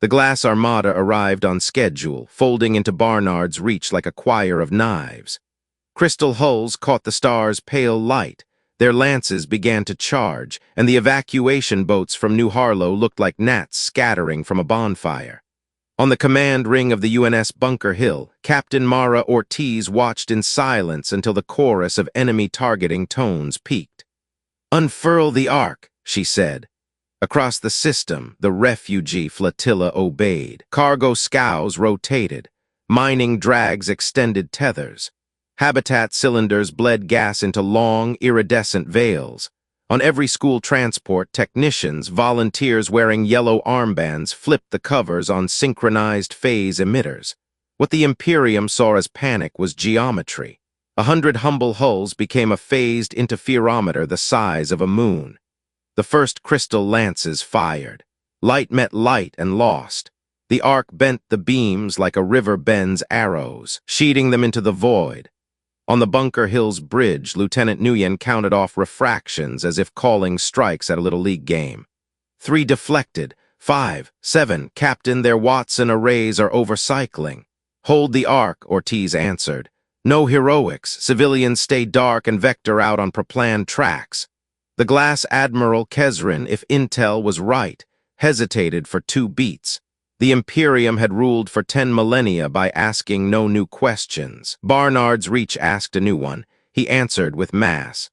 The glass armada arrived on schedule, folding into Barnard's reach like a choir of knives. Crystal hulls caught the star's pale light. Their lances began to charge, and the evacuation boats from New Harlow looked like gnats scattering from a bonfire. On the command ring of the UNS Bunker Hill, Captain Mara Ortiz watched in silence until the chorus of enemy-targeting tones peaked. "Unfurl the arc," she said. Across the system, the refugee flotilla obeyed. Cargo scows rotated. Mining drags extended tethers. Habitat cylinders bled gas into long, iridescent veils. On every school transport, technicians, volunteers wearing yellow armbands flipped the covers on synchronized phase emitters. What the Imperium saw as panic was geometry. 100 humble hulls became a phased interferometer the size of a moon. The first crystal lances fired. Light met light and lost. The arc bent the beams like a river bends arrows, sheeting them into the void. On the Bunker Hill's bridge, Lieutenant Nguyen counted off refractions as if calling strikes at a Little League game. 3 deflected. 5, 7, Captain, their Watson arrays are overcycling. Hold the arc, Ortiz answered. No heroics. Civilians stay dark and vector out on preplanned tracks. The Glass Admiral Kesrin, if intel was right, hesitated for 2 beats. The Imperium had ruled for 10 millennia by asking no new questions. Barnard's reach asked a new one. He answered with mass.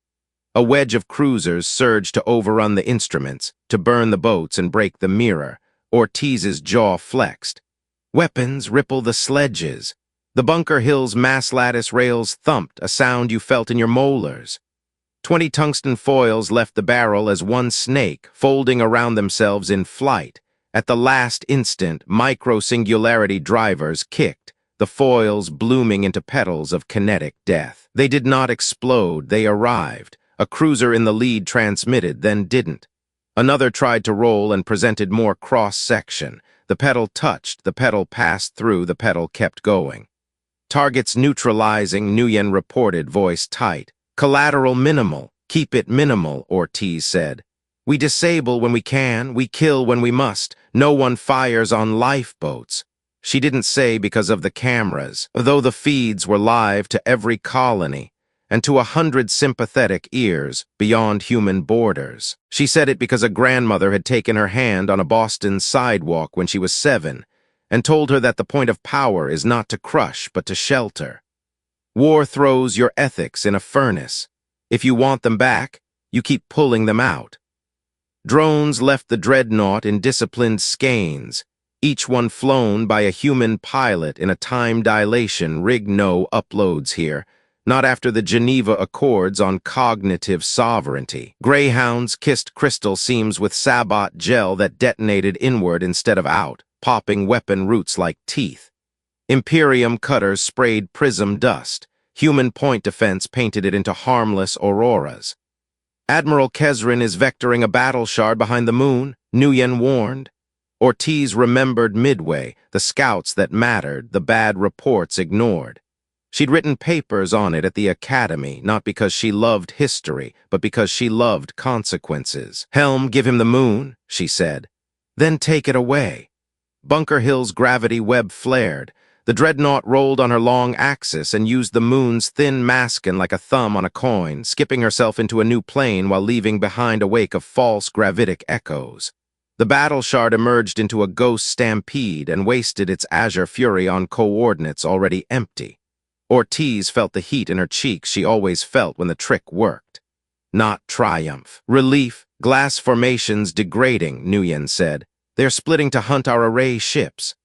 A wedge of cruisers surged to overrun the instruments, to burn the boats and break the mirror. Ortiz's jaw flexed. Weapons ripple the sledges. The Bunker Hill's mass lattice rails thumped, a sound you felt in your molars. 20 tungsten foils left the barrel as one snake, folding around themselves in flight. At the last instant, micro-singularity drivers kicked, the foils blooming into petals of kinetic death. They did not explode, they arrived. A cruiser in the lead transmitted, then didn't. Another tried to roll and presented more cross-section. The pedal touched, the pedal passed through, the pedal kept going. Targets neutralizing, Nguyen reported, voice tight. Collateral minimal. Keep it minimal, Ortiz said. We disable when we can, we kill when we must. No one fires on lifeboats. She didn't say because of the cameras, though the feeds were live to every colony, and to 100 sympathetic ears beyond human borders. She said it because a grandmother had taken her hand on a Boston sidewalk when she was 7, and told her that the point of power is not to crush, but to shelter. War throws your ethics in a furnace. If you want them back, you keep pulling them out. Drones left the Dreadnought in disciplined skeins, each one flown by a human pilot in a time dilation rig. No uploads here, not after the Geneva Accords on cognitive sovereignty. Greyhounds kissed crystal seams with Sabot gel that detonated inward instead of out, popping weapon roots like teeth. Imperium cutters sprayed prism dust. Human point defense painted it into harmless auroras. Admiral Kesrin is vectoring a battle shard behind the moon, Nguyen warned. Ortiz remembered Midway, the scouts that mattered, the bad reports ignored. She'd written papers on it at the academy, not because she loved history, but because she loved consequences. Helm, give him the moon, she said. Then take it away. Bunker Hill's gravity web flared. The Dreadnought rolled on her long axis and used the moon's thin maskin like a thumb on a coin, skipping herself into a new plane while leaving behind a wake of false gravitic echoes. The battle shard emerged into a ghost stampede and wasted its azure fury on coordinates already empty. Ortiz felt the heat in her cheeks she always felt when the trick worked. Not triumph. Relief. Glass formations degrading, Nguyen said. They're splitting to hunt our array ships.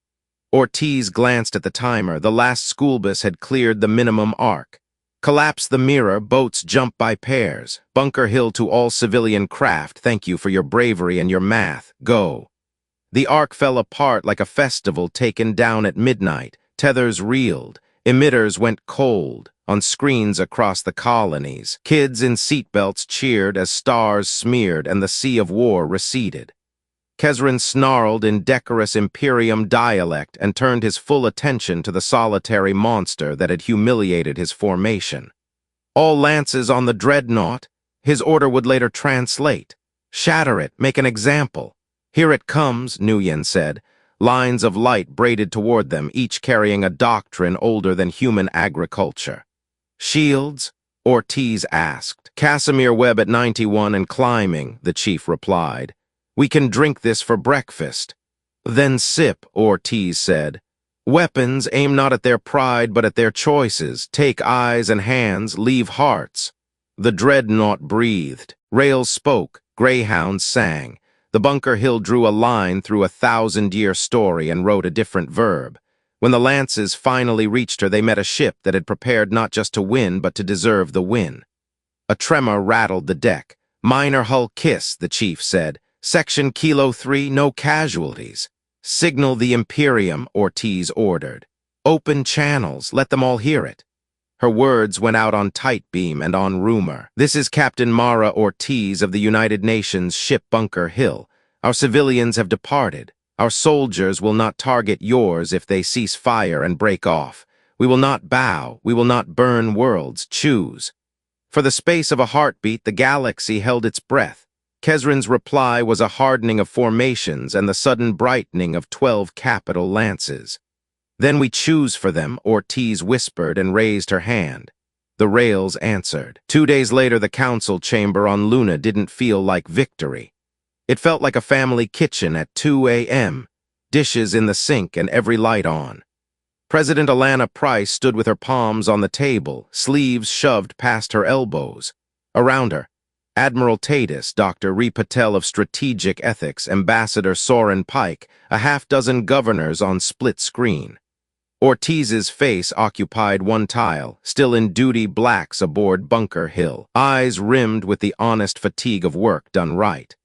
Ortiz glanced at the timer. The last school bus had cleared the minimum arc. Collapse the mirror, boats jump by pairs. Bunker Hill to all civilian craft, thank you for your bravery and your math. Go. The arc fell apart like a festival taken down at midnight. Tethers reeled. Emitters went cold. On screens across the colonies, kids in seatbelts cheered as stars smeared and the sea of war receded. Kesrin snarled in decorous Imperium dialect and turned his full attention to the solitary monster that had humiliated his formation. All lances on the Dreadnought, his order would later translate. Shatter it, make an example. Here it comes, Nguyen said. lines of light braided toward them, each carrying a doctrine older than human agriculture. "Shields?" Ortiz asked. "Casimir Webb at 91 and climbing," the chief replied. "We can drink this for breakfast." "Then sip," Ortiz said. "Weapons aim not at their pride but at their choices. Take eyes and hands, leave hearts." The dreadnought breathed. Rails spoke. Greyhounds sang. The Bunker Hill drew a line through a 1,000-year story and wrote a different verb. When the lances finally reached her, they met a ship that had prepared not just to win, but to deserve the win. A tremor rattled the deck. "Minor hull kiss," the chief said. "Section Kilo 3, no casualties." "Signal the Imperium," Ortiz ordered. "Open channels, let them all hear it." Her words went out on tight beam and on rumor. "This is Captain Mara Ortiz of the United Nations ship Bunker Hill. Our civilians have departed. Our soldiers will not target yours if they cease fire and break off. We will not bow. We will not burn worlds. Choose." For the space of a heartbeat, the galaxy held its breath. Kesrin's reply was a hardening of formations and the sudden brightening of 12 capital lances. "Then we choose for them," Ortiz whispered and raised her hand. The rails answered. 2 days later, the council chamber on Luna didn't feel like victory. It felt like a family kitchen at 2 a.m., dishes in the sink and every light on. President Alana Price stood with her palms on the table, sleeves shoved past her elbows. Around her, Admiral Tatus, Dr. Ree Patel of Strategic Ethics, Ambassador Soren Pike, a half-dozen governors on split screen. Ortiz's face occupied one tile, still in duty blacks aboard Bunker Hill, eyes rimmed with the honest fatigue of work done right.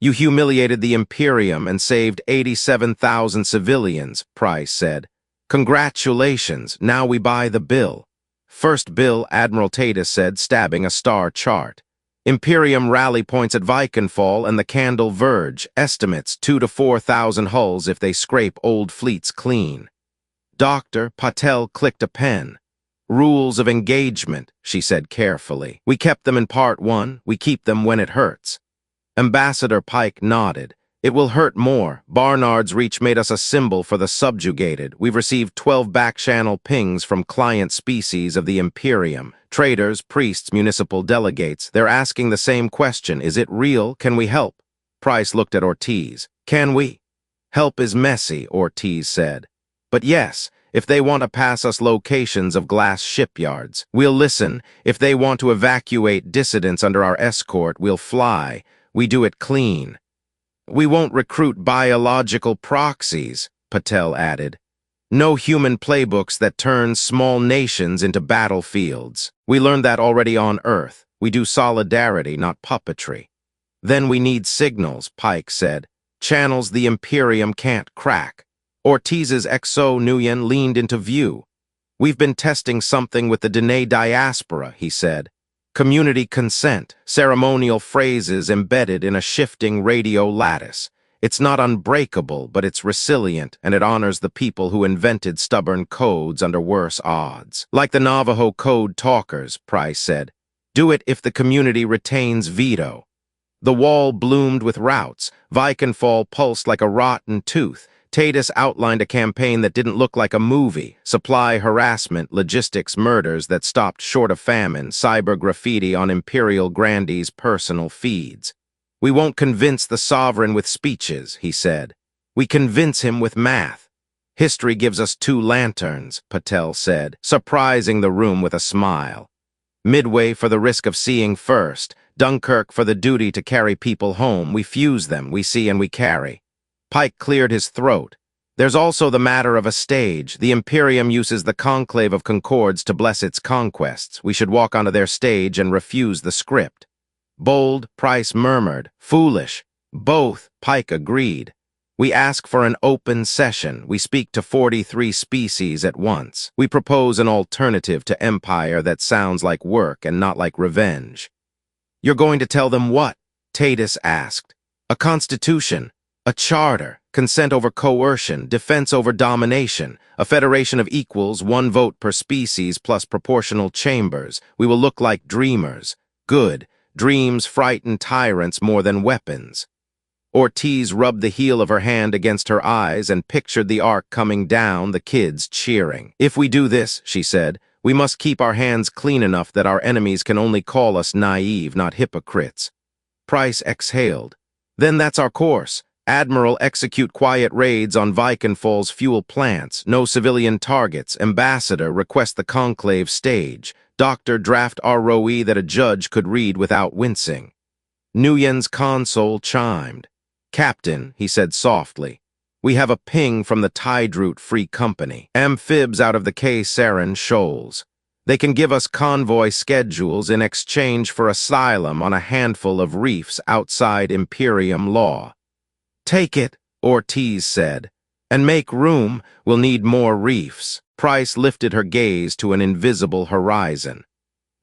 "You humiliated the Imperium and saved 87,000 civilians," Price said. "Congratulations, now we buy the bill." "First bill," Admiral Tatus said, stabbing a star chart. "Imperium rally points at Vikenfall and the Candle Verge, estimates 2,000 to 4,000 hulls if they scrape old fleets clean." Dr. Patel clicked a pen. "Rules of engagement," she said carefully. "We kept them in Part 1, we keep them when it hurts." Ambassador Pike nodded. "It will hurt more. Barnard's Reach made us a symbol for the subjugated. We've received 12 back-channel pings from client species of the Imperium. Traders, priests, municipal delegates. They're asking the same question. Is it real? Can we help?" Price looked at Ortiz. "Can we?" "Help is messy," Ortiz said. "But yes, if they want to pass us locations of glass shipyards, we'll listen. If they want to evacuate dissidents under our escort, we'll fly. We do it clean." "We won't recruit biological proxies," Patel added. "No human playbooks that turn small nations into battlefields. We learned that already on Earth. We do solidarity, not puppetry." "Then we need signals," Pike said. "Channels the Imperium can't crack." Ortiz's Exo Nguyen leaned into view. "We've been testing something with the Dene diaspora," he said. "Community consent, ceremonial phrases embedded in a shifting radio lattice. It's not unbreakable, but it's resilient, and it honors the people who invented stubborn codes under worse odds. Like the Navajo code talkers," Price said. "Do it if the community retains veto." The wall bloomed with routes. Vikenfall pulsed like a rotten tooth. Tatus outlined a campaign that didn't look like a movie. Supply harassment, logistics murders that stopped short of famine, cyber graffiti on Imperial Grandee's personal feeds. "We won't convince the sovereign with speeches," he said. "We convince him with math." "History gives us 2 lanterns," Patel said, surprising the room with a smile. "Midway for the risk of seeing first, Dunkirk for the duty to carry people home. We fuse them, we see and we carry." Pike cleared his throat. "There's also the matter of a stage. The Imperium uses the Conclave of Concords to bless its conquests. We should walk onto their stage and refuse the script." "Bold," Price murmured. "Foolish." "Both," Pike agreed. "We ask for an open session. We speak to 43 species at once. We propose an alternative to empire that sounds like work and not like revenge." "You're going to tell them what?" Tatus asked. "A constitution. A charter, consent over coercion, defense over domination, a federation of equals, 1 vote per species plus proportional chambers. We will look like dreamers. Good. Dreams frighten tyrants more than weapons." Ortiz rubbed the heel of her hand against her eyes and pictured the arc coming down, the kids cheering. "If we do this," she said, "we must keep our hands clean enough that our enemies can only call us naive, not hypocrites." Price exhaled. "Then that's our course. Admiral, execute quiet raids on Vikenfall's fuel plants. No civilian targets. Ambassador, request the conclave stage. Doctor, draft ROE that a judge could read without wincing." Nguyen's console chimed. "Captain," he said softly, "we have a ping from the Tidroot Free Company. Amphibs out of the K. Saren Shoals. They can give us convoy schedules in exchange for asylum on a handful of reefs outside Imperium law." "Take it," Ortiz said, "and make room. We'll need more reefs." Price lifted her gaze to an invisible horizon.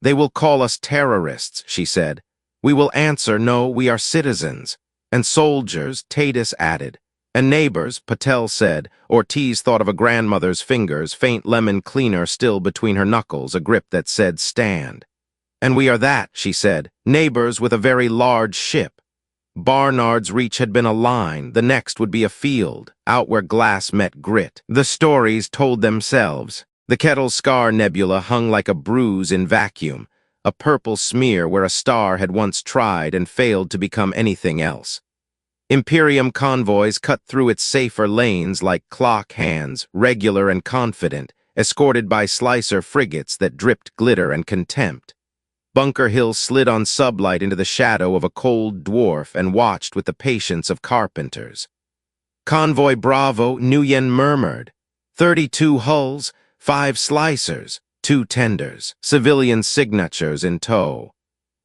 "They will call us terrorists," she said. "We will answer, no, we are citizens." "And soldiers," Tatus added. "And neighbors," Patel said. Ortiz thought of a grandmother's fingers, faint lemon cleaner still between her knuckles, a grip that said stand. "And we are that," she said. "Neighbors with a very large ship." Barnard's reach had been a line, the next would be a field, out where glass met grit. The stories told themselves. The Kettle's Scar Nebula hung like a bruise in vacuum, a purple smear where a star had once tried and failed to become anything else. Imperium convoys cut through its safer lanes like clock hands, regular and confident, escorted by slicer frigates that dripped glitter and contempt. Bunker Hill slid on sublight into the shadow of a cold dwarf and watched with the patience of carpenters. "Convoy Bravo," Nguyen murmured. 32 hulls, 5 slicers, 2 tenders, civilian signatures in tow.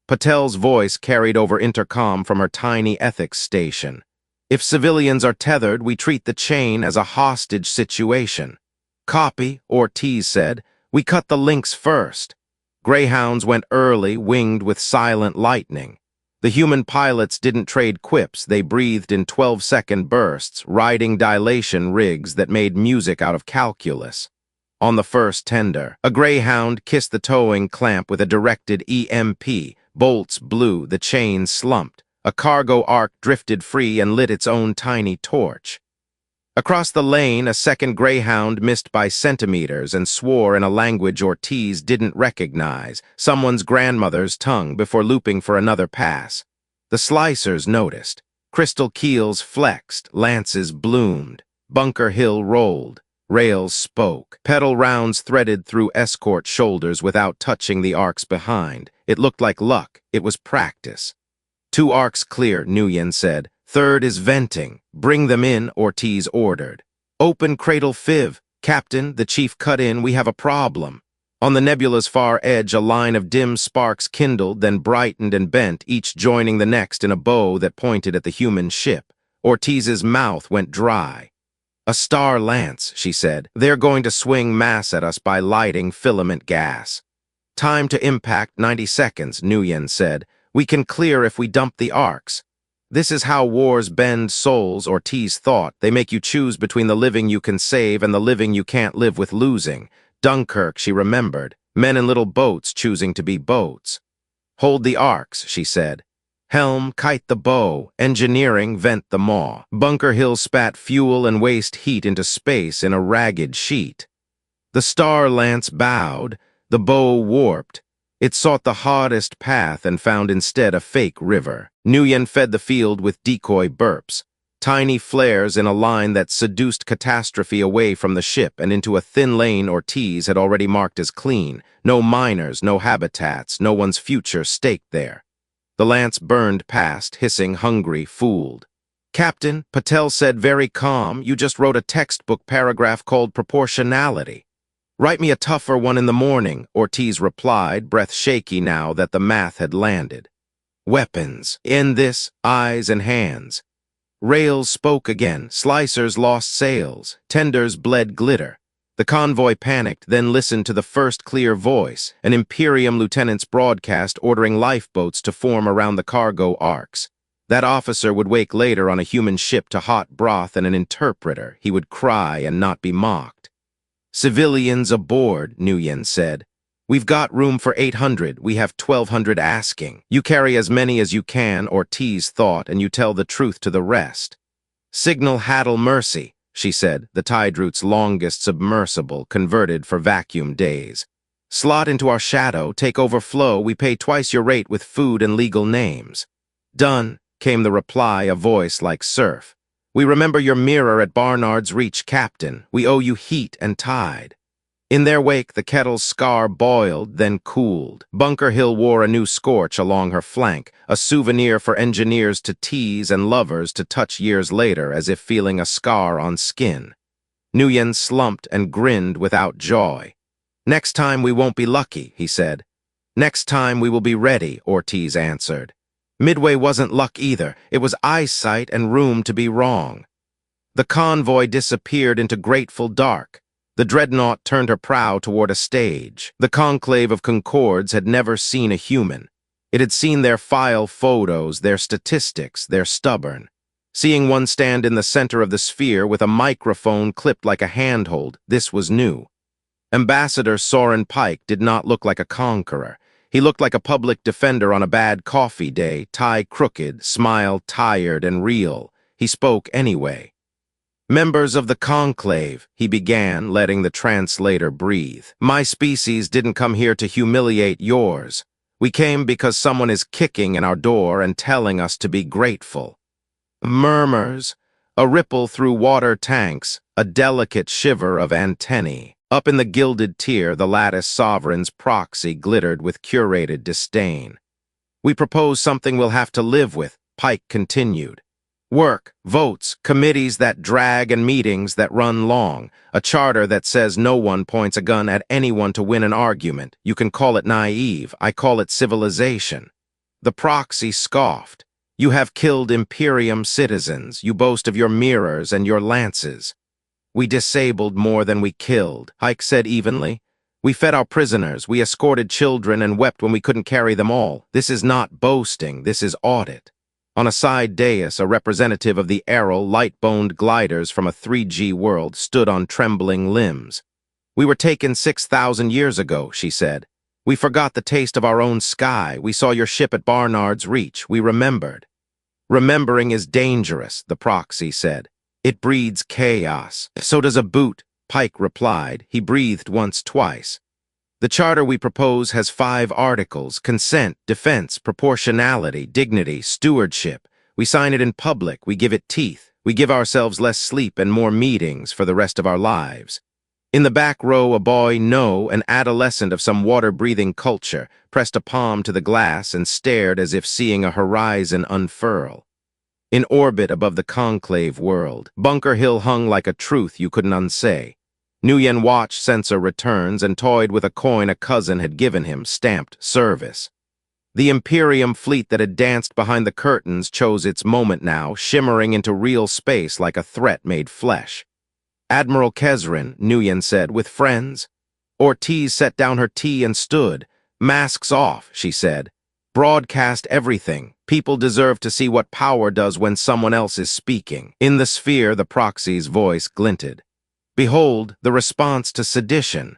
Patel's voice carried over intercom from her tiny ethics station. "If civilians are tethered, we treat the chain as a hostage situation." "Copy," Ortiz said. "We cut the links first." Greyhounds went early, winged with silent lightning. The human pilots didn't trade quips, they breathed in 12-second bursts, riding dilation rigs that made music out of calculus. On the first tender, a Greyhound kissed the towing clamp with a directed EMP. Bolts blew, the chain slumped. A cargo arc drifted free and lit its own tiny torch. Across the lane, a second Greyhound missed by centimeters and swore in a language Ortiz didn't recognize, someone's grandmother's tongue, before looping for another pass. The slicers noticed. Crystal keels flexed, lances bloomed. Bunker Hill rolled. Rails spoke. Pedal rounds threaded through escort shoulders without touching the arcs behind. It looked like luck. It was practice. 2 arcs clear, Nguyen said. 3rd is venting. "Bring them in," Ortiz ordered. "Open cradle fiv." "Captain," the chief cut in, "we have a problem." On the nebula's far edge, a line of dim sparks kindled, then brightened and bent, each joining the next in a bow that pointed at the human ship. Ortiz's mouth went dry. "A star lance," she said. "They're going to swing mass at us by lighting filament gas." "Time to impact, 90 seconds, Nguyen said. "We can clear if we dump the arcs." This is how wars bend souls, Ortiz thought. They make you choose between the living you can save and the living you can't live with losing. Dunkirk, she remembered. Men in little boats choosing to be boats. "Hold the arcs," she said. "Helm, kite the bow. Engineering, vent the maw." Bunker Hill spat fuel and waste heat into space in a ragged sheet. The star lance bowed. The bow warped. It sought the hottest path and found instead a fake river. Nguyen fed the field with decoy burps. Tiny flares in a line that seduced catastrophe away from the ship and into a thin lane Ortiz had already marked as clean. No miners, no habitats, no one's future staked there. The lance burned past, hissing, hungry, fooled. "Captain," Patel said very calm, "you just wrote a textbook paragraph called proportionality." "Write me a tougher one in the morning," Ortiz replied, breath shaky now that the math had landed. "Weapons. In this, eyes and hands." Rails spoke again. Slicers lost sails. Tenders bled glitter. The convoy panicked, then listened to the first clear voice, an Imperium lieutenant's broadcast ordering lifeboats to form around the cargo arcs. That officer would wake later on a human ship to hot broth and an interpreter. He would cry and not be mocked. "Civilians aboard," Nguyen said. We've got room for 800, we have 1,200 asking. You carry as many as you can, Ortiz thought, and you tell the truth to the rest. Signal Haddle Mercy, she said, the tide route's longest submersible, converted for vacuum days. Slot into our shadow, take over flow, we pay twice your rate with food and legal names. Done, came the reply, a voice like surf. We remember your mirror at Barnard's Reach, Captain. We owe you heat and tide. In their wake, the kettle's scar boiled, then cooled. Bunker Hill wore a new scorch along her flank, a souvenir for engineers to tease and lovers to touch years later as if feeling a scar on skin. Nguyen slumped and grinned without joy. Next time we won't be lucky, he said. Next time we will be ready, Ortiz answered. Midway wasn't luck either. It was eyesight and room to be wrong. The convoy disappeared into grateful dark. The dreadnought turned her prow toward a stage. The conclave of Concords had never seen a human. It had seen their file photos, their statistics, their stubborn. Seeing one stand in the center of the sphere with a microphone clipped like a handhold, this was new. Ambassador Soren Pike did not look like a conqueror. He looked like a public defender on a bad coffee day, tie crooked, smile tired and real. He spoke anyway. Members of the conclave, he began, letting the translator breathe. My species didn't come here to humiliate yours. We came because someone is kicking in our door and telling us to be grateful. Murmurs, a ripple through water tanks, a delicate shiver of antennae. Up in the gilded tier, the lattice sovereign's proxy glittered with curated disdain. We propose something we'll have to live with, Pike continued. Work, votes, committees that drag and meetings that run long, a charter that says no one points a gun at anyone to win an argument. You can call it naive, I call it civilization. The proxy scoffed. You have killed Imperium citizens, you boast of your mirrors and your lances. We disabled more than we killed, Ike said evenly. We fed our prisoners, we escorted children and wept when we couldn't carry them all. This is not boasting, this is audit. On a side dais, a representative of the Aral light-boned gliders from a 3G world stood on trembling limbs. We were taken 6,000 years ago, she said. We forgot the taste of our own sky. We saw your ship at Barnard's Reach. We remembered. Remembering is dangerous, the proxy said. It breeds chaos. So does a boot, Pike replied. He breathed once, twice. The charter we propose has 5 articles: consent, defense, proportionality, dignity, stewardship. We sign it in public, we give it teeth. We give ourselves less sleep and more meetings for the rest of our lives. In the back row, a boy, no, an adolescent of some water-breathing culture, pressed a palm to the glass and stared as if seeing a horizon unfurl. In orbit above the conclave world, Bunker Hill hung like a truth you couldn't unsay. Nguyen watched Sensor returns and toyed with a coin a cousin had given him, stamped service. The Imperium fleet that had danced behind the curtains chose its moment now, shimmering into real space like a threat made flesh. Admiral Kesrin, Nguyen said, with friends. Ortiz set down her tea and stood. Masks off, she said. Broadcast everything. People deserve to see what power does when someone else is speaking. In the sphere, the proxy's voice glinted. Behold, the response to sedition.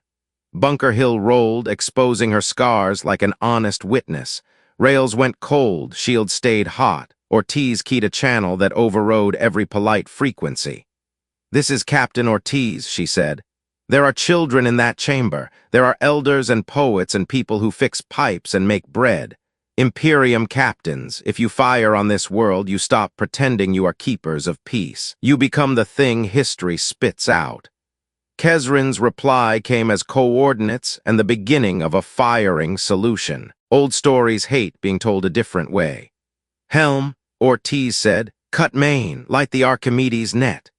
Bunker Hill rolled, exposing her scars like an honest witness. Rails went cold, shields stayed hot. Ortiz keyed a channel that overrode every polite frequency. This is Captain Ortiz, she said. There are children in that chamber. There are elders and poets and people who fix pipes and make bread. Imperium captains, if you fire on this world, you stop pretending you are keepers of peace. You become the thing history spits out. Kesrin's reply came as coordinates and the beginning of a firing solution. Old stories hate being told a different way. Helm, Ortiz said, cut main, light the Archimedes net.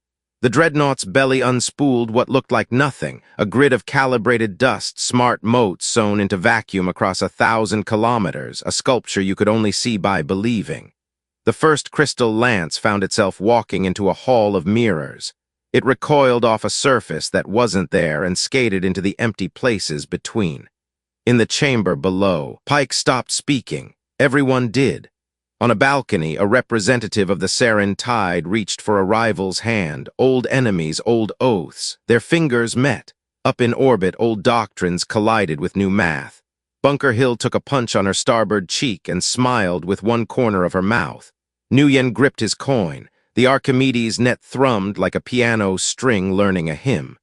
The dreadnought's belly unspooled what looked like nothing, a grid of calibrated dust, smart motes sewn into vacuum across 1,000 kilometers, a sculpture you could only see by believing. The first crystal lance found itself walking into a hall of mirrors. It recoiled off a surface that wasn't there and skated into the empty places between. In the chamber below, Pike stopped speaking. Everyone did. On a balcony, a representative of the Sarin tide reached for a rival's hand, old enemies, old oaths. Their fingers met. Up in orbit, old doctrines collided with new math. Bunker Hill took a punch on her starboard cheek and smiled with one corner of her mouth. Nguyen gripped his coin. The Archimedes net thrummed like a piano string learning a hymn.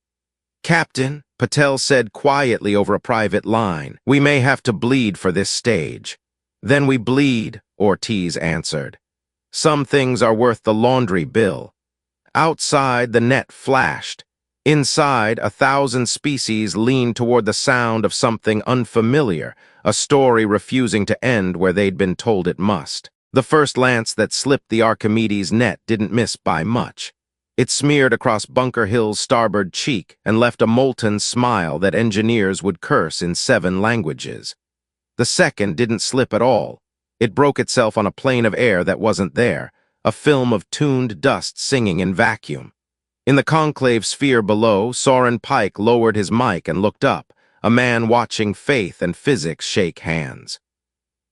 "Captain," Patel said quietly over a private line, "we may have to bleed for this stage." "Then we bleed," Ortiz answered. "Some things are worth the laundry bill." Outside, the net flashed. Inside, 1,000 species leaned toward the sound of something unfamiliar, a story refusing to end where they'd been told it must. The first lance that slipped the Archimedes net didn't miss by much. It smeared across Bunker Hill's starboard cheek and left a molten smile that engineers would curse in 7 languages. The second didn't slip at all. It broke itself on a plane of air that wasn't there, a film of tuned dust singing in vacuum. In the conclave sphere below, Soren Pike lowered his mic and looked up, a man watching faith and physics shake hands.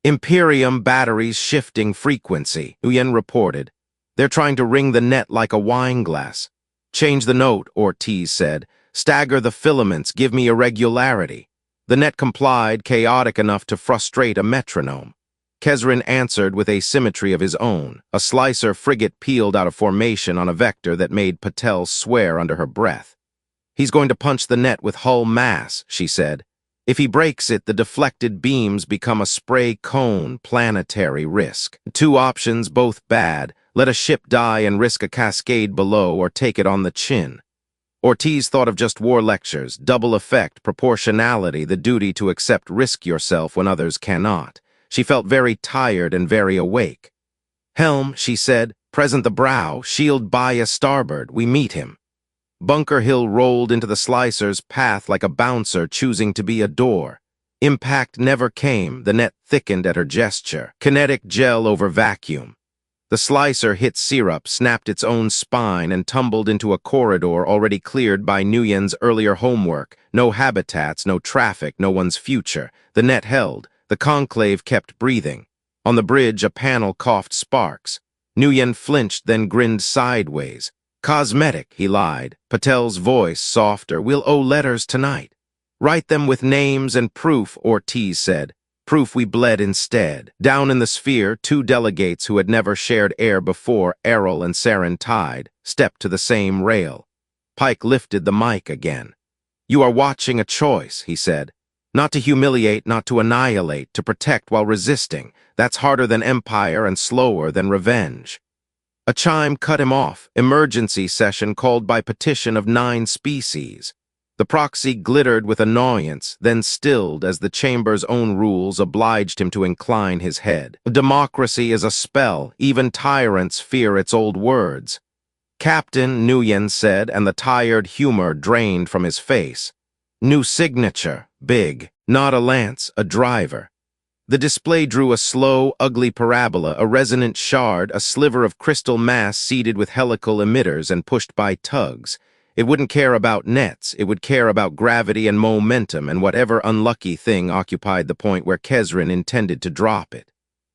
"Imperium batteries shifting frequency," Nguyen reported. "They're trying to ring the net like a wine glass." "Change the note," Ortiz said. "Stagger the filaments, give me irregularity." The net complied, chaotic enough to frustrate a metronome. Kesrin answered with a symmetry of his own. A slicer frigate peeled out of formation on a vector that made Patel swear under her breath. "He's going to punch the net with hull mass," she said. "If he breaks it, the deflected beams become a spray cone, planetary risk. 2 options, both bad. Let a ship die and risk a cascade below, or take it on the chin." Ortiz thought of just war lectures, double effect, proportionality, the duty to accept risk yourself when others cannot. She felt very tired and very awake. "Helm," she said, "present the brow, shield bias starboard, we meet him." Bunker Hill rolled into the slicer's path like a bouncer choosing to be a door. Impact never came, the net thickened at her gesture. Kinetic gel over vacuum. The slicer hit syrup, snapped its own spine, and tumbled into a corridor already cleared by Nguyen's earlier homework. No habitats, no traffic, no one's future. The net held. The conclave kept breathing. On the bridge, a panel coughed sparks. Nguyen flinched, then grinned sideways. "Cosmetic," he lied. Patel's voice softer. "We'll owe letters tonight." "Write them with names and proof," Ortiz said. "Proof we bled instead." Down in the sphere, 2 delegates who had never shared air before, Errol and Saren Tide, stepped to the same rail. Pike lifted the mic again. "You are watching a choice," he said. "Not to humiliate, not to annihilate, to protect while resisting. That's harder than empire and slower than revenge." A chime cut him off. Emergency session called by petition of 9 species. The proxy glittered with annoyance, then stilled as the chamber's own rules obliged him to incline his head. Democracy is a spell. Even tyrants fear its old words. "Captain," Nguyen said, and the tired humor drained from his face. "New signature. Big. Not a lance, a driver." The display drew a slow, ugly parabola, a resonant shard, a sliver of crystal mass seeded with helical emitters and pushed by tugs. It wouldn't care about nets, it would care about gravity and momentum and whatever unlucky thing occupied the point where Kesrin intended to drop it.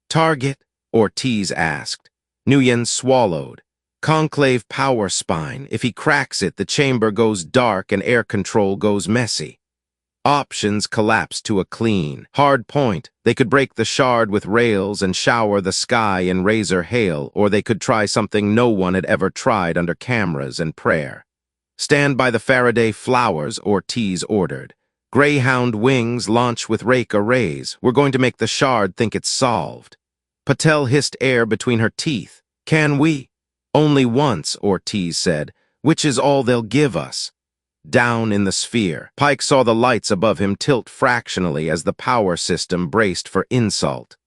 "Target?" Ortiz asked. Nguyen swallowed. "Conclave power spine. If he cracks it, the chamber goes dark and air control goes messy." Options collapsed to a clean. Hard point. They could break the shard with rails and shower the sky in razor hail, or they could try something no one had ever tried under cameras and prayer. "Stand by the Faraday flowers," Ortiz ordered. "Greyhound wings launch with rake arrays. We're going to make the shard think it's solved." Patel hissed air between her teeth. "Can we?" "Only once," Ortiz said, "which is all they'll give us." Down in the sphere, Pike saw the lights above him tilt fractionally as the power system braced for insult.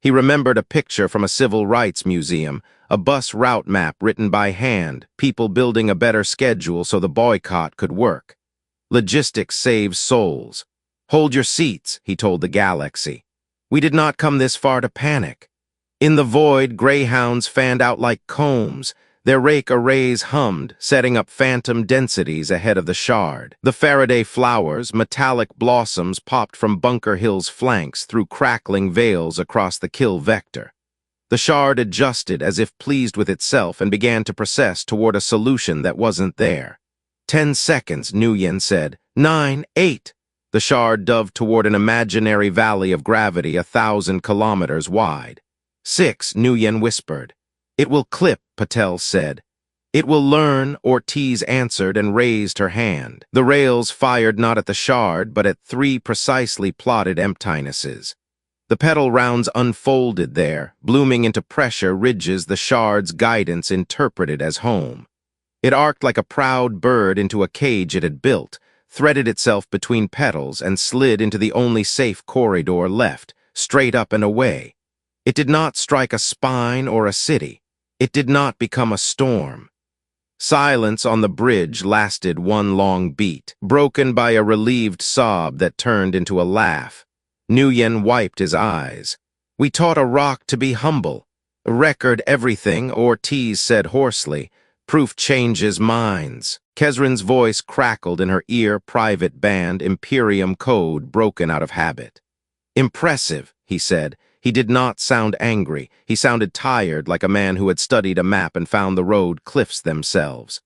He remembered a picture from a civil rights museum, a bus route map written by hand, people building a better schedule so the boycott could work. Logistics saves souls. "Hold your seats," he told the galaxy. "We did not come this far to panic." In the void, greyhounds fanned out like combs. Their rake arrays hummed, setting up phantom densities ahead of the shard. The Faraday flowers, metallic blossoms, popped from Bunker Hill's flanks through crackling veils across the kill vector. The shard adjusted as if pleased with itself and began to process toward a solution that wasn't there. 10 seconds, Nguyen said. 9, 8. The shard dove toward an imaginary valley of gravity 1,000 kilometers wide. 6, Nguyen whispered. It will clip, Patel said. It will learn, Ortiz answered and raised her hand. The rails fired not at the shard, but at 3 precisely plotted emptinesses. The petal rounds unfolded there, blooming into pressure ridges the shard's guidance interpreted as home. It arced like a proud bird into a cage it had built, threaded itself between petals, and slid into the only safe corridor left, straight up and away. It did not strike a spine or a city. It did not become a storm. Silence on the bridge lasted one long beat, broken by a relieved sob that turned into a laugh. Nguyen wiped his eyes. We taught a rock to be humble. Record everything, Ortiz said hoarsely. Proof changes minds. Kesrin's voice crackled in her ear private band Imperium code broken out of habit. Impressive, he said. He did not sound angry. He sounded tired, like a man who had studied a map and found the road cliffs themselves.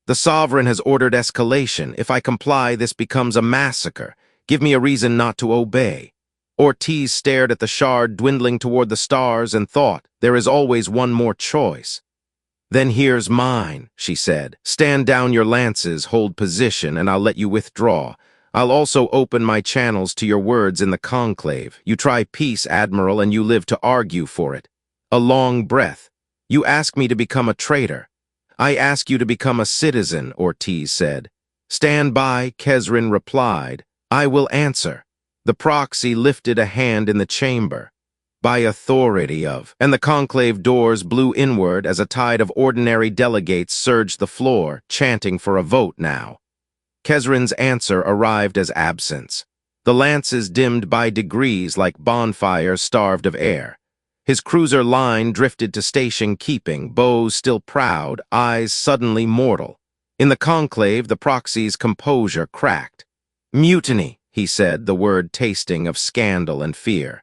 The Sovereign has ordered escalation. If I comply, this becomes a massacre. Give me a reason not to obey. Ortiz stared at the shard dwindling toward the stars and thought, there is always one more choice. Then here's mine, she said. Stand down your lances, hold position, and I'll let you withdraw. I'll also open my channels to your words in the conclave. You try peace, Admiral, and you live to argue for it. A long breath. You ask me to become a traitor. I ask you to become a citizen, Ortiz said. Stand by, Kesrin replied. I will answer. The proxy lifted a hand in the chamber. By authority of, and the conclave doors blew inward as a tide of ordinary delegates surged the floor, chanting for a vote now. Kesrin's answer arrived as absence. The lances dimmed by degrees like bonfires starved of air. His cruiser line drifted to station keeping, bows still proud, eyes suddenly mortal. In the conclave, the proxy's composure cracked. Mutiny, he said, the word tasting of scandal and fear.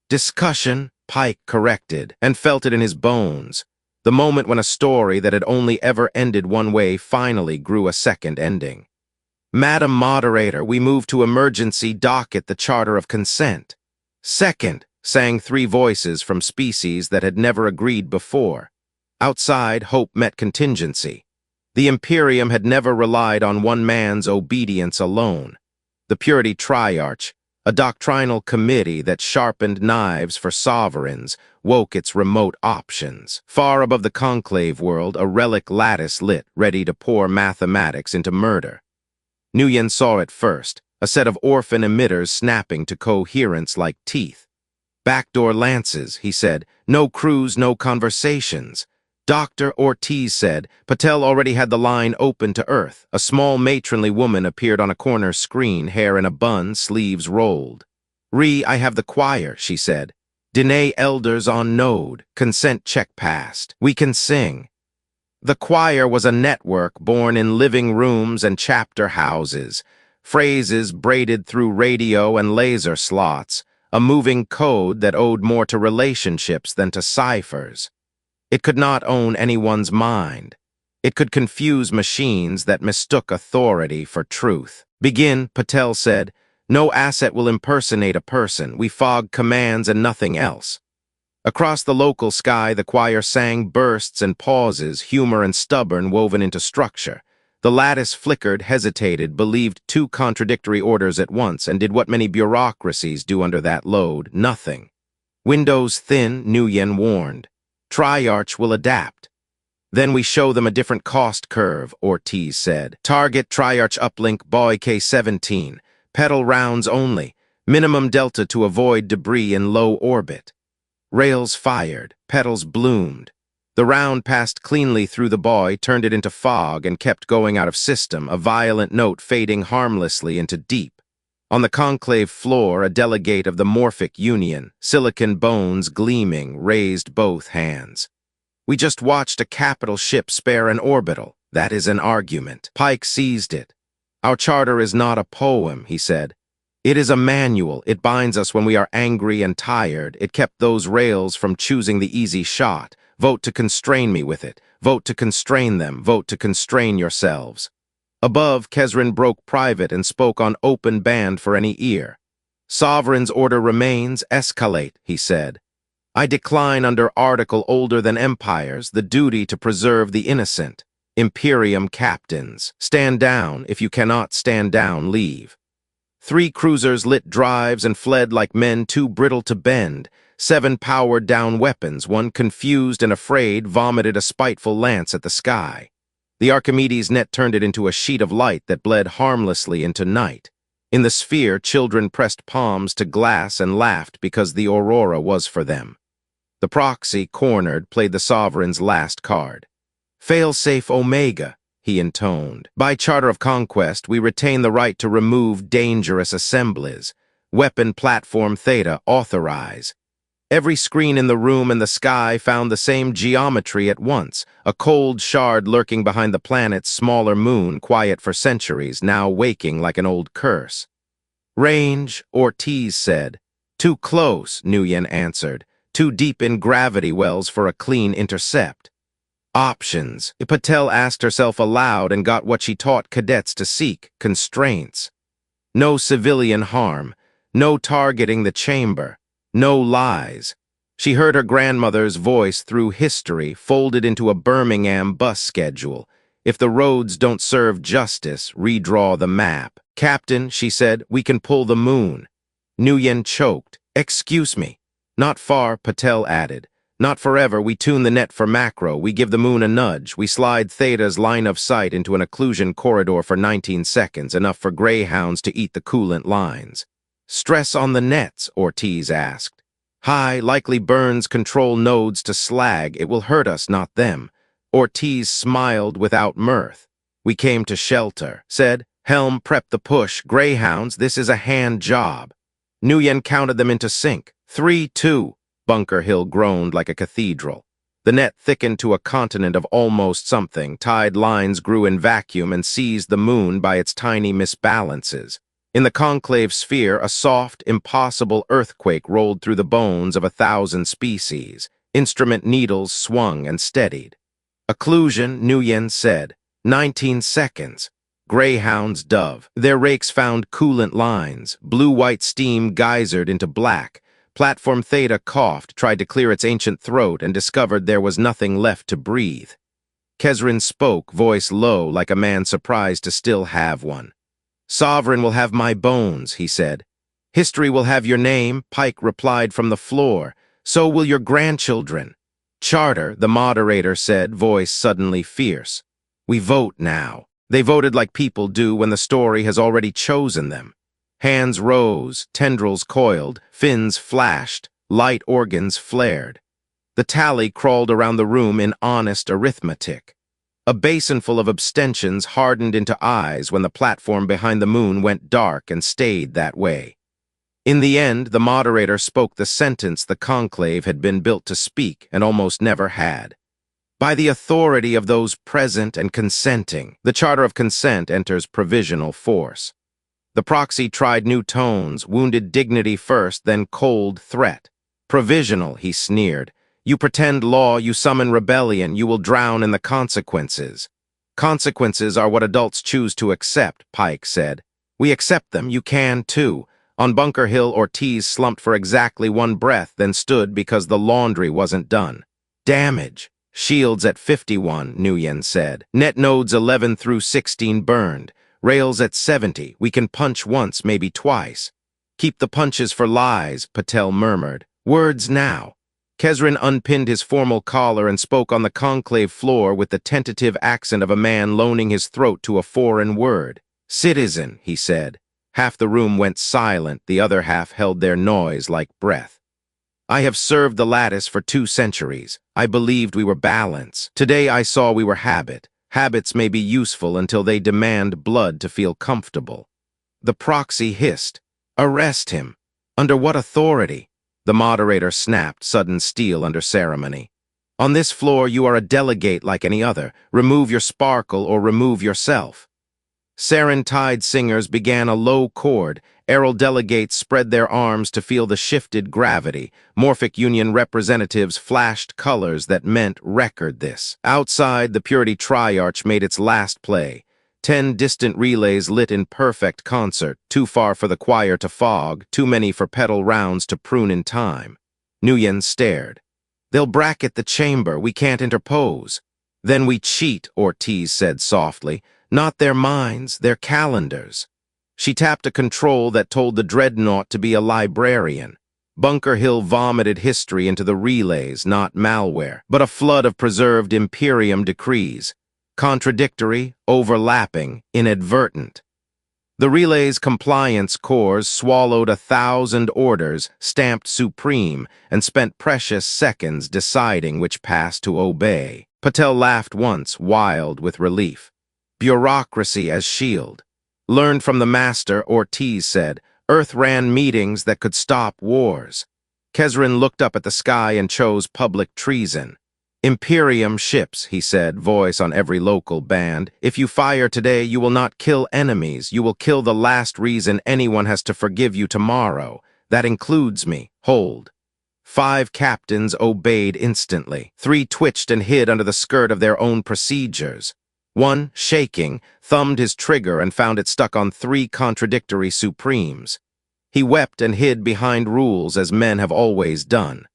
Discussion, Pike corrected, and felt it in his bones. The moment when a story that had only ever ended one way finally grew a second ending. Madam Moderator, we move to emergency docket the Charter of Consent. Second, sang 3 voices from species that had never agreed before. Outside, hope met contingency. The Imperium had never relied on one man's obedience alone. The Purity Triarch, a doctrinal committee that sharpened knives for sovereigns, woke its remote options. Far above the conclave world, a relic lattice lit, ready to pour mathematics into murder. Nguyen saw it first, a set of orphan emitters snapping to coherence like teeth. Backdoor lances, he said. No crews, no conversations. Dr. Ortiz said. Patel already had the line open to Earth. A small matronly woman appeared on a corner screen, hair in a bun, sleeves rolled. I have the choir, she said. Dene elders on node. Consent check passed. We can sing. The choir was a network born in living rooms and chapter houses. Phrases braided through radio and laser slots. A moving code that owed more to relationships than to ciphers. It could not own anyone's mind. It could confuse machines that mistook authority for truth. Begin, Patel said. No asset will impersonate a person. We fog commands and nothing else. Across the local sky, the choir sang bursts and pauses, humor and stubborn woven into structure. The lattice flickered, hesitated, believed 2 contradictory orders at once, and did what many bureaucracies do under that load, nothing. Windows thin, Nguyen warned. Triarch will adapt. Then we show them a different cost curve, Ortiz said. Target Triarch uplink Boy K-17. Pedal rounds only. Minimum delta to avoid debris in low orbit. Rails fired. Pedals bloomed. The round passed cleanly through the buoy, turned it into fog, and kept going out of system, a violent note fading harmlessly into deep. On the conclave floor, a delegate of the Morphic Union, silicon bones gleaming, raised both hands. We just watched a capital ship spare an orbital. That is an argument. Pike seized it. Our charter is not a poem, he said. It is a manual. It binds us when we are angry and tired. It kept those rails from choosing the easy shot. Vote to constrain me with it. Vote to constrain them. Vote to constrain yourselves. Above, Kesrin broke private and spoke on open band for any ear. Sovereign's order remains, escalate, he said. I decline under article older than empires, the duty to preserve the innocent. Imperium captains. Stand down. If you cannot stand down, leave. 3 cruisers lit drives and fled like men too brittle to bend. 7 powered down weapons. 1, confused and afraid, vomited a spiteful lance at the sky. The Archimedes net turned it into a sheet of light that bled harmlessly into night. In the sphere, children pressed palms to glass and laughed because the aurora was for them. The proxy, cornered, played the sovereign's last card. Fail-safe Omega, he intoned. By charter of conquest, we retain the right to remove dangerous assemblies. Weapon platform Theta, authorize. Every screen in the room and the sky found the same geometry at once, a cold shard lurking behind the planet's smaller moon, quiet for centuries, now waking like an old curse. Range, Ortiz said. Too close, Nguyen answered. Too deep in gravity wells for a clean intercept. Options. Patel asked herself aloud and got what she taught cadets to seek, constraints. No civilian harm, no targeting the chamber, no lies. She heard her grandmother's voice through history folded into a Birmingham bus schedule. If the roads don't serve justice, redraw the map. Captain, she said, we can pull the moon. Nguyen choked. Excuse me. Not far, Patel added. Not forever, we tune the net for macro, we give the moon a nudge, we slide Theta's line of sight into an occlusion corridor for 19 seconds, enough for greyhounds to eat the coolant lines. Stress on the nets, Ortiz asked. High, likely burns control nodes to slag, it will hurt us, not them. Ortiz smiled without mirth. We came to shelter, said, Helm, prep the push, greyhounds, this is a hand job. Nguyen counted them into sync. 3, 2. Bunker Hill groaned like a cathedral. The net thickened to a continent of almost something. Tide lines grew in vacuum and seized the moon by its tiny misbalances. In the conclave sphere, a soft, impossible earthquake rolled through the bones of 1,000 species. Instrument needles swung and steadied. Occlusion, Nguyen said. 19 seconds. Greyhounds dove. Their rakes found coolant lines. Blue-white steam geysered into black. Platform Theta coughed, tried to clear its ancient throat, and discovered there was nothing left to breathe. Kesrin spoke, voice low, like a man surprised to still have one. Sovereign will have my bones, he said. History will have your name, Pike replied from the floor. So will your grandchildren. Charter, the moderator said, voice suddenly fierce. We vote now. They voted like people do when the story has already chosen them. Hands rose, tendrils coiled, fins flashed, light organs flared. The tally crawled around the room in honest arithmetic. A basinful of abstentions hardened into eyes when the platform behind the moon went dark and stayed that way. In the end, the moderator spoke the sentence the conclave had been built to speak and almost never had. By the authority of those present and consenting, the Charter of Consent enters provisional force. The proxy tried new tones, wounded dignity first, then cold threat. Provisional, he sneered. You pretend law, you summon rebellion, you will drown in the consequences. Consequences are what adults choose to accept, Pike said. We accept them, you can too. On Bunker Hill, Ortiz slumped for exactly 1 breath, then stood because the laundry wasn't done. Damage. Shields at 51, Nguyen said. Net nodes 11 through 16 burned. Rails at 70, we can punch once, maybe twice. Keep the punches for lies, Patel murmured. Words now. Kesrin unpinned his formal collar and spoke on the conclave floor with the tentative accent of a man loaning his throat to a foreign word. Citizen, he said. Half the room went silent, the other half held their noise like breath. I have served the lattice for 2 centuries. I believed we were balance. Today I saw we were habit. Habits may be useful until they demand blood to feel comfortable. The proxy hissed. Arrest him. Under what authority? The moderator snapped, sudden steel under ceremony. On this floor you are a delegate like any other. Remove your sparkle or remove yourself. Sarin Tide singers began a low chord. Aryl delegates spread their arms to feel the shifted gravity. Morphic Union representatives flashed colors that meant record this. Outside, the Purity Triarch made its last play. 10 distant relays lit in perfect concert, too far for the choir to fog, too many for pedal rounds to prune in time. Nguyen stared. They'll bracket the chamber, we can't interpose. Then we cheat, Ortiz said softly. Not their minds, their calendars. She tapped a control that told the Dreadnought to be a librarian. Bunker Hill vomited history into the relays, not malware, but a flood of preserved Imperium decrees. Contradictory, overlapping, inadvertent. The relay's compliance cores swallowed 1,000 orders, stamped supreme, and spent precious seconds deciding which pass to obey. Patel laughed once, wild with relief. Bureaucracy as shield. Learned from the master, Ortiz said. Earth ran meetings that could stop wars. Kezrin looked up at the sky and chose public treason. Imperium ships, he said, voice on every local band. If you fire today, you will not kill enemies. You will kill the last reason anyone has to forgive you tomorrow. That includes me. Hold. 5 captains obeyed instantly. 3 twitched and hid under the skirt of their own procedures. 1, shaking, thumbed his trigger and found it stuck on 3 contradictory supremes. He wept and hid behind rules as men have always done.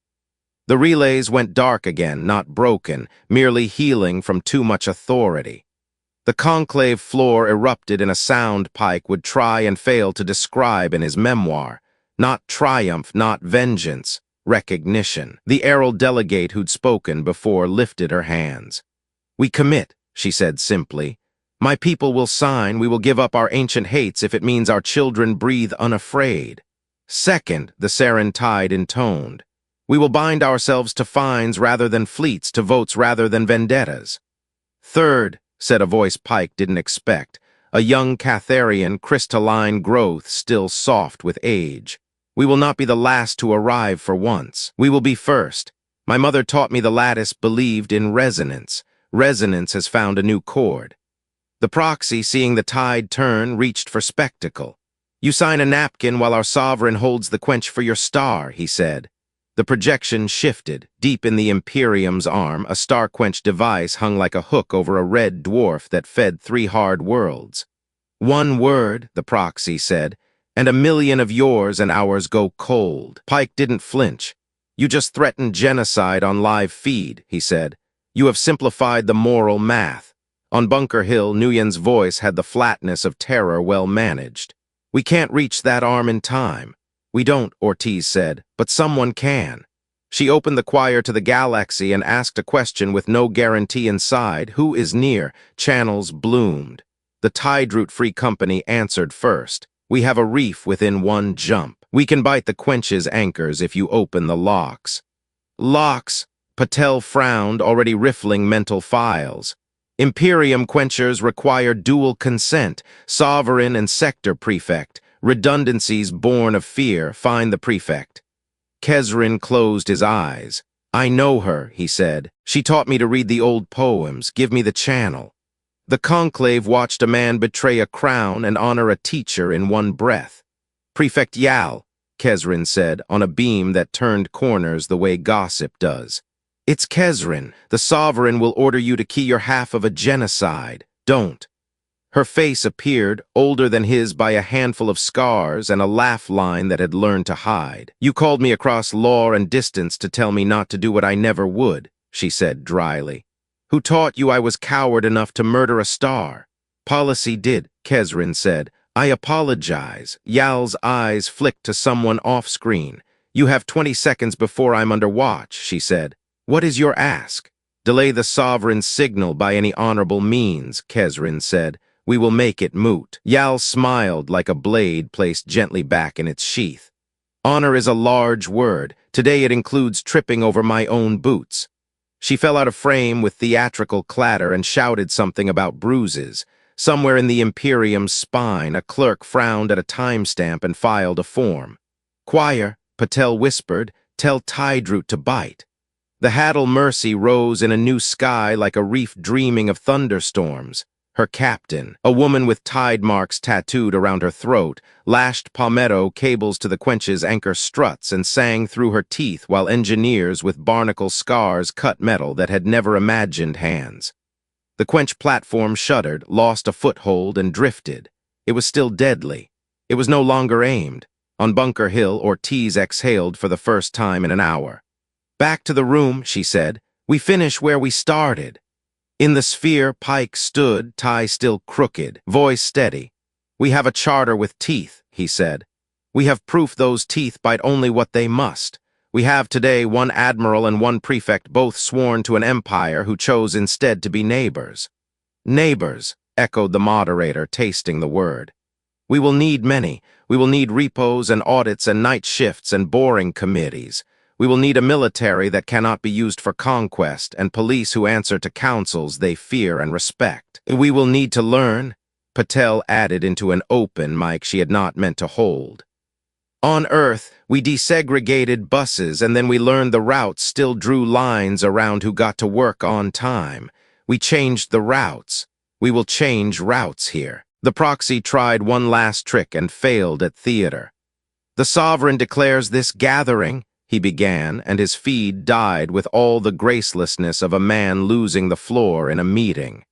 The relays went dark again, not broken, merely healing from too much authority. The conclave floor erupted in a sound Pike would try and fail to describe in his memoir. Not triumph, not vengeance, recognition. The Errol delegate who'd spoken before lifted her hands. We commit, she said simply. My people will sign, we will give up our ancient hates if it means our children breathe unafraid. Second, the Saren tide intoned. We will bind ourselves to fines rather than fleets, to votes rather than vendettas. Third, said a voice Pike didn't expect, a young Catharian crystalline growth still soft with age. We will not be the last to arrive for once. We will be first. My mother taught me the lattice believed in resonance. Resonance has found a new chord. The proxy, seeing the tide turn, reached for spectacle. You sign a napkin while our sovereign holds the quench for your star, he said. The projection shifted. Deep in the Imperium's arm, a star-quench device hung like a hook over a red dwarf that fed 3 hard worlds. 1 word, the proxy said, and 1,000,000 of yours and ours go cold. Pike didn't flinch. You just threatened genocide on live feed, he said. You have simplified the moral math. On Bunker Hill, Nguyen's voice had the flatness of terror well managed. We can't reach that arm in time. We don't, Ortiz said, but someone can. She opened the choir to the galaxy and asked a question with no guarantee inside. Who is near? Channels bloomed. The Tide Route Free Company answered first. We have a reef within 1 jump. We can bite the quench's anchors if you open the locks. Locks? Patel frowned, already riffling mental files. Imperium quenchers require dual consent, sovereign and sector prefect. Redundancies born of fear, find the prefect. Kezrin closed his eyes. I know her, he said. She taught me to read the old poems, give me the channel. The conclave watched a man betray a crown and honor a teacher in one breath. Prefect Yal, Kezrin said, on a beam that turned corners the way gossip does. It's Kezrin. The sovereign will order you to key your half of a genocide. Don't. Her face appeared, older than his by a handful of scars and a laugh line that had learned to hide. You called me across law and distance to tell me not to do what I never would, she said dryly. Who taught you I was coward enough to murder a star? Policy did, Kezrin said. I apologize. Yal's eyes flicked to someone off-screen. You have 20 seconds before I'm under watch, she said. What is your ask? Delay the sovereign's signal by any honorable means, Kezrin said. We will make it moot. Yal smiled like a blade placed gently back in its sheath. Honor is a large word. Today it includes tripping over my own boots. She fell out of frame with theatrical clatter and shouted something about bruises. Somewhere in the Imperium's spine, a clerk frowned at a timestamp and filed a form. Choir, Patel whispered, tell Tidroot to bite. The Haddle Mercy rose in a new sky like a reef dreaming of thunderstorms. Her captain, a woman with tide marks tattooed around her throat, lashed palmetto cables to the quench's anchor struts and sang through her teeth while engineers with barnacle scars cut metal that had never imagined hands. The quench platform shuddered, lost a foothold, and drifted. It was still deadly. It was no longer aimed. On Bunker Hill, Ortiz exhaled for the first time in an hour. "Back to the room," she said. "We finish where we started." In the sphere, Pike stood, tie still crooked, voice steady. "We have a charter with teeth," he said. "We have proof those teeth bite only what they must. We have today one admiral and one prefect, both sworn to an empire, who chose instead to be neighbors." "Neighbors," echoed the moderator, tasting the word. "We will need many. We will need repos and audits and night shifts and boring committees. We will need a military that cannot be used for conquest and police who answer to councils they fear and respect. We will need to learn," Patel added into an open mic she had not meant to hold. "On Earth, we desegregated buses, and then we learned the routes still drew lines around who got to work on time. We changed the routes. We will change routes here." The proxy tried one last trick and failed at theater. "The Sovereign declares this gathering," he began, and his feed died with all the gracelessness of a man losing the floor in a meeting.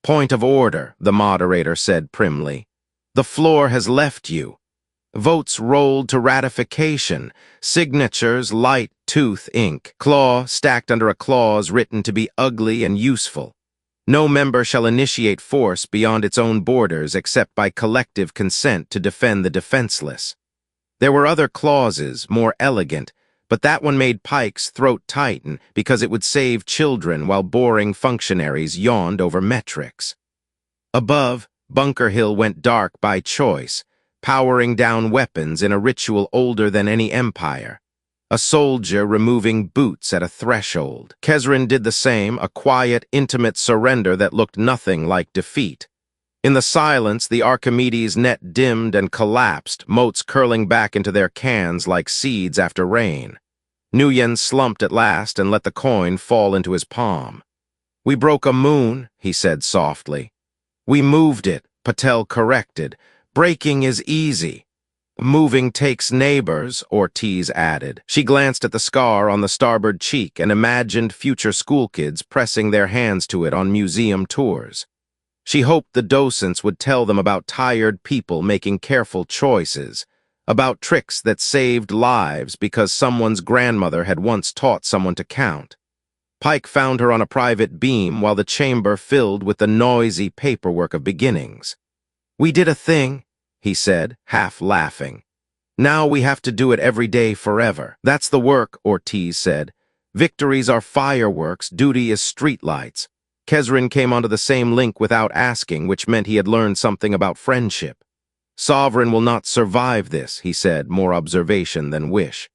"Point of order," the moderator said primly. "The floor has left you. Votes rolled to ratification, signatures light tooth ink, claw stacked under a clause written to be ugly and useful. No member shall initiate force beyond its own borders except by collective consent to defend the defenseless." There were other clauses, more elegant, but that one made Pike's throat tighten because it would save children while boring functionaries yawned over metrics. Above, Bunker Hill went dark by choice, powering down weapons in a ritual older than any empire. A soldier removing boots at a threshold. Kezrin did the same, a quiet, intimate surrender that looked nothing like defeat. In the silence, the Archimedes net dimmed and collapsed, motes curling back into their cans like seeds after rain. Nguyen slumped at last and let the coin fall into his palm. "We broke a moon," he said softly. "We moved it," Patel corrected. "Breaking is easy. Moving takes neighbors," Ortiz added. She glanced at the scar on the starboard cheek and imagined future schoolkids pressing their hands to it on museum tours. She hoped the docents would tell them about tired people making careful choices, about tricks that saved lives because someone's grandmother had once taught someone to count. Pike found her on a private beam while the chamber filled with the noisy paperwork of beginnings. "We did a thing," he said, half laughing. "Now we have to do it every day forever." "That's the work," Ortiz said. "Victories are fireworks, duty is streetlights." Kezrin came onto the same link without asking, which meant he had learned something about friendship. "Sovereign will not survive this," he said, more observation than wish.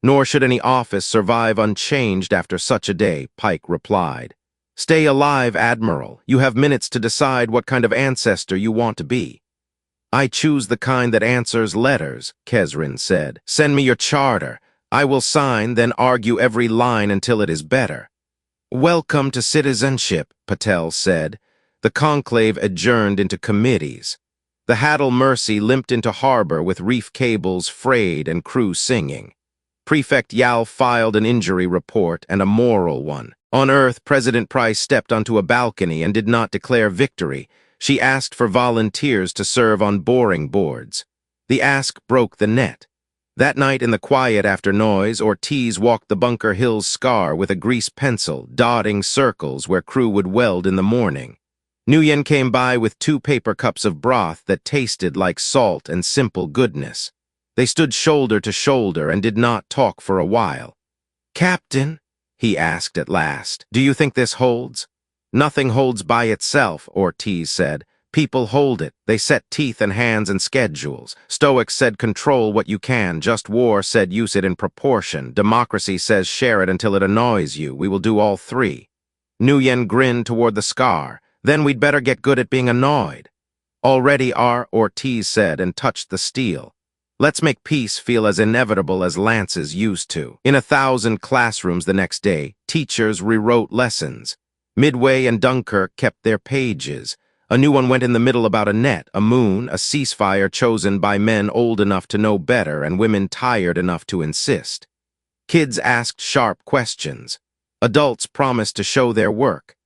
"Nor should any office survive unchanged after such a day," Pike replied. "Stay alive, Admiral. You have minutes to decide what kind of ancestor you want to be." "I choose the kind that answers letters," Kezrin said. "Send me your charter. I will sign, then argue every line until it is better." "Welcome to citizenship," Patel said. The conclave adjourned into committees. The Haddle Mercy limped into harbor with reef cables frayed and crew singing. Prefect Yao filed an injury report and a moral one. On Earth, President Price stepped onto a balcony and did not declare victory. She asked for volunteers to serve on boring boards. The ask broke the net. That night in the quiet after noise, Ortiz walked the Bunker Hills scar with a grease pencil, dotting circles where crew would weld in the morning. Nguyen came by with 2 paper cups of broth that tasted like salt and simple goodness. They stood shoulder to shoulder and did not talk for a while. "Captain," he asked at last, "do you think this holds?" "Nothing holds by itself," Ortiz said. "People hold it. They set teeth and hands and schedules. Stoics said control what you can. Just war said use it in proportion. Democracy says share it until it annoys you. We will do all 3. Nguyen grinned toward the scar. "Then we'd better get good at being annoyed." "Already are," Ortiz said and touched the steel. "Let's make peace feel as inevitable as lances used to." In 1,000 classrooms the next day, teachers rewrote lessons. Midway and Dunkirk kept their pages. A new one went in the middle about a net, a moon, a ceasefire chosen by men old enough to know better and women tired enough to insist. Kids asked sharp questions. Adults promised to show their work.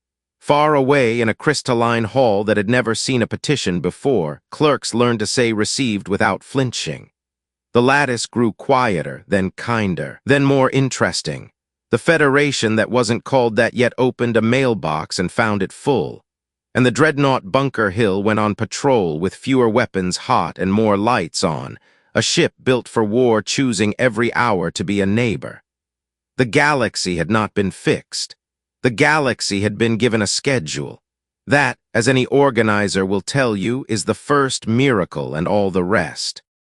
Far away in a crystalline hall that had never seen a petition before, clerks learned to say received without flinching. The lattice grew quieter, then kinder, then more interesting. The Federation that wasn't called that yet opened a mailbox and found it full. And the dreadnought Bunker Hill went on patrol with fewer weapons hot and more lights on, a ship built for war choosing every hour to be a neighbor. The galaxy had not been fixed. The galaxy had been given a schedule. That, as any organizer will tell you, is the first miracle and all the rest.